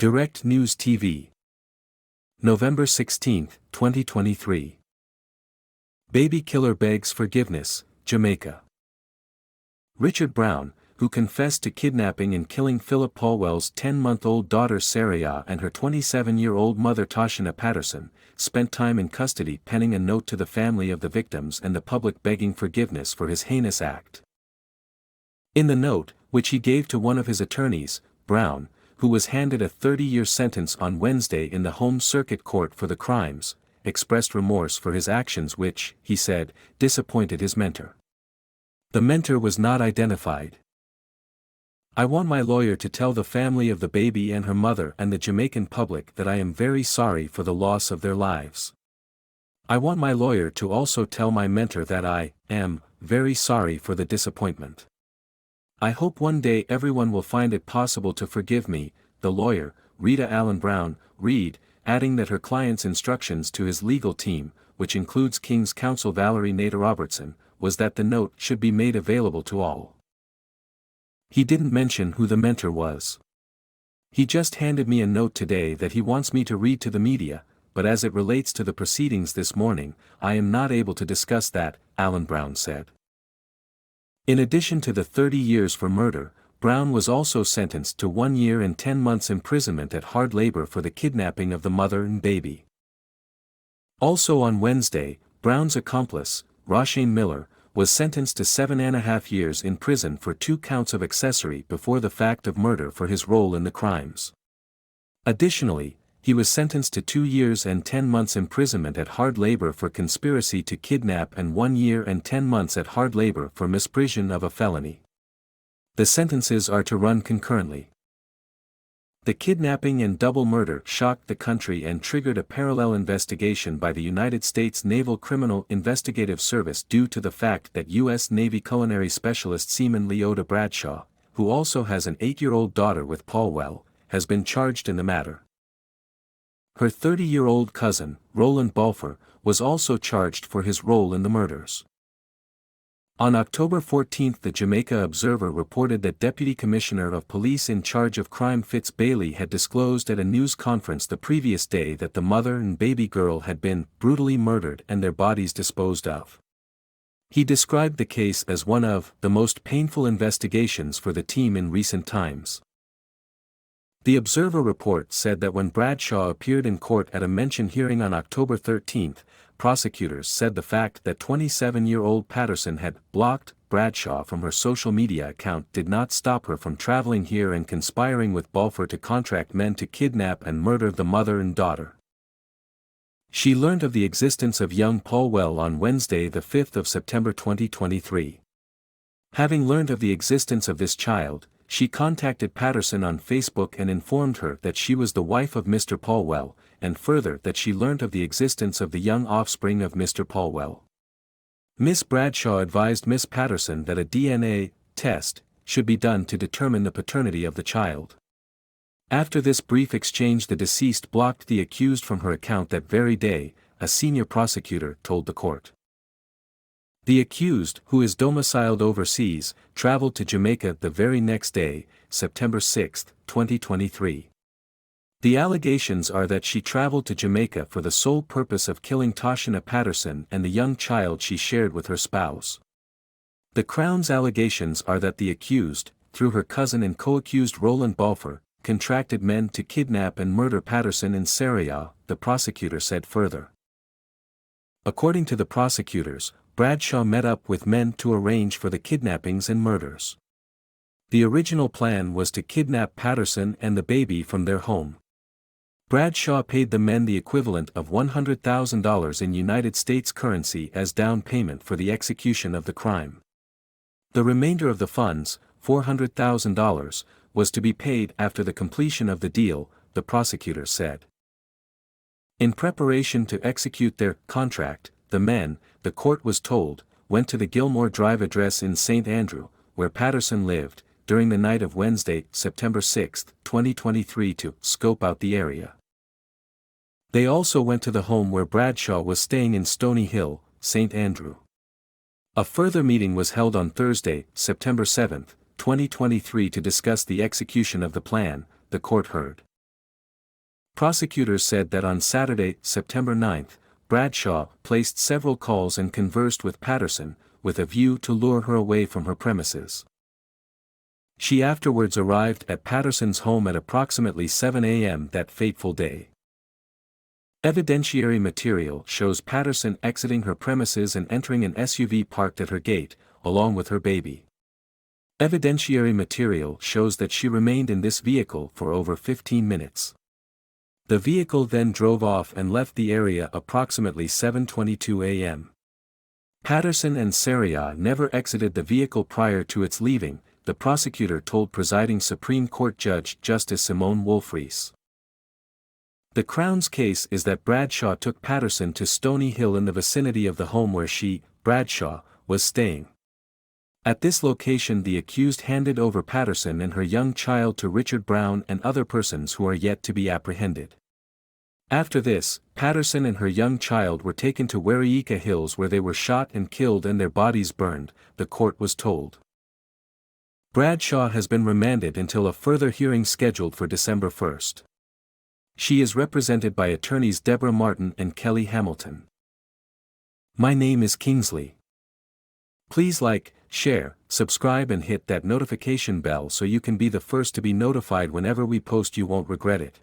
Direct News TV. November 16, 2023. Baby killer begs forgiveness, Jamaica. Richard Brown, who confessed to kidnapping and killing Philip Paulwell's 10-month-old daughter Sarah and her 27-year-old mother Tashina Patterson, spent time in custody penning a note to the family of the victims and the public begging forgiveness for his heinous act. In the note, which he gave to one of his attorneys, Brown, who was handed a 30-year sentence on Wednesday in the Home Circuit Court for the crimes, expressed remorse for his actions which, he said, disappointed his mentor. The mentor was not identified. "I want my lawyer to tell the family of the baby and her mother and the Jamaican public that I am very sorry for the loss of their lives. I want my lawyer to also tell my mentor that I am very sorry for the disappointment. I hope one day everyone will find it possible to forgive me," the lawyer, Rita Allen Brown, read, adding that her client's instructions to his legal team, which includes King's counsel Valerie Nader Robertson, was that the note should be made available to all. He didn't mention who the mentor was. "He just handed me a note today that he wants me to read to the media, but as it relates to the proceedings this morning, I am not able to discuss that," Allen Brown said. In addition to the 30 years for murder, Brown was also sentenced to 1 year and 10 months imprisonment at hard labor for the kidnapping of the mother and baby. Also on Wednesday, Brown's accomplice, Roshane Miller, was sentenced to 7.5 years in prison for 2 counts of accessory before the fact of murder for his role in the crimes. Additionally, he was sentenced to 2 years and 10 months imprisonment at hard labor for conspiracy to kidnap and 1 year and 10 months at hard labor for misprision of a felony. The sentences are to run concurrently. The kidnapping and double murder shocked the country and triggered a parallel investigation by the United States Naval Criminal Investigative Service due to the fact that U.S. Navy culinary specialist Seaman Leota Bradshaw, who also has an 8-year-old daughter with Paulwell, has been charged in the matter. Her 30-year-old cousin, Roland Balfour, was also charged for his role in the murders. On October 14 the Jamaica Observer reported that Deputy Commissioner of Police in charge of crime Fitz Bailey had disclosed at a news conference the previous day that the mother and baby girl had been brutally murdered and their bodies disposed of. He described the case as one of the most painful investigations for the team in recent times. The Observer report said that when Bradshaw appeared in court at a mention hearing on October 13, prosecutors said the fact that 27-year-old Patterson had blocked Bradshaw from her social media account did not stop her from traveling here and conspiring with Balfour to contract men to kidnap and murder the mother and daughter. She learned of the existence of young Paulwell on Wednesday the 5th of September 2023. Having learned of the existence of this child, she contacted Patterson on Facebook and informed her that she was the wife of Mr. Paulwell, and further that she learnt of the existence of the young offspring of Mr. Paulwell. Miss Bradshaw advised Miss Patterson that a DNA test should be done to determine the paternity of the child. After this brief exchange, the deceased blocked the accused from her account that very day, a senior prosecutor told the court. The accused, who is domiciled overseas, traveled to Jamaica the very next day, September 6, 2023. The allegations are that she traveled to Jamaica for the sole purpose of killing Tashina Patterson and the young child she shared with her spouse. The Crown's allegations are that the accused, through her cousin and co-accused Roland Balfour, contracted men to kidnap and murder Patterson and Sarah, the prosecutor said further. According to the prosecutors, Bradshaw met up with men to arrange for the kidnappings and murders. The original plan was to kidnap Patterson and the baby from their home. Bradshaw paid the men the equivalent of $100,000 in United States currency as down payment for the execution of the crime. The remainder of the funds, $400,000, was to be paid after the completion of the deal, the prosecutor said. In preparation to execute their contract, the men, the court was told, went to the Gilmore Drive address in St. Andrew, where Patterson lived, during the night of Wednesday, September 6, 2023 to scope out the area. They also went to the home where Bradshaw was staying in Stony Hill, St. Andrew. A further meeting was held on Thursday, September 7, 2023 to discuss the execution of the plan, the court heard. Prosecutors said that on Saturday, September 9, Bradshaw placed several calls and conversed with Patterson, with a view to lure her away from her premises. She afterwards arrived at Patterson's home at approximately 7 a.m. that fateful day. Evidentiary material shows Patterson exiting her premises and entering an SUV parked at her gate, along with her baby. Evidentiary material shows that she remained in this vehicle for over 15 minutes. The vehicle then drove off and left the area approximately 7:22 a.m. Patterson and Saria never exited the vehicle prior to its leaving, the prosecutor told presiding Supreme Court Judge Justice Simone Wolfreis. The Crown's case is that Bradshaw took Patterson to Stony Hill in the vicinity of the home where she, Bradshaw, was staying. At this location the accused handed over Patterson and her young child to Richard Brown and other persons who are yet to be apprehended. After this, Patterson and her young child were taken to Wariika Hills where they were shot and killed and their bodies burned, the court was told. Bradshaw has been remanded until a further hearing scheduled for December 1. She is represented by attorneys Deborah Martin and Kelly Hamilton. My name is Kingsley. Please like, share, subscribe and hit that notification bell so you can be the first to be notified whenever we post. You won't regret it.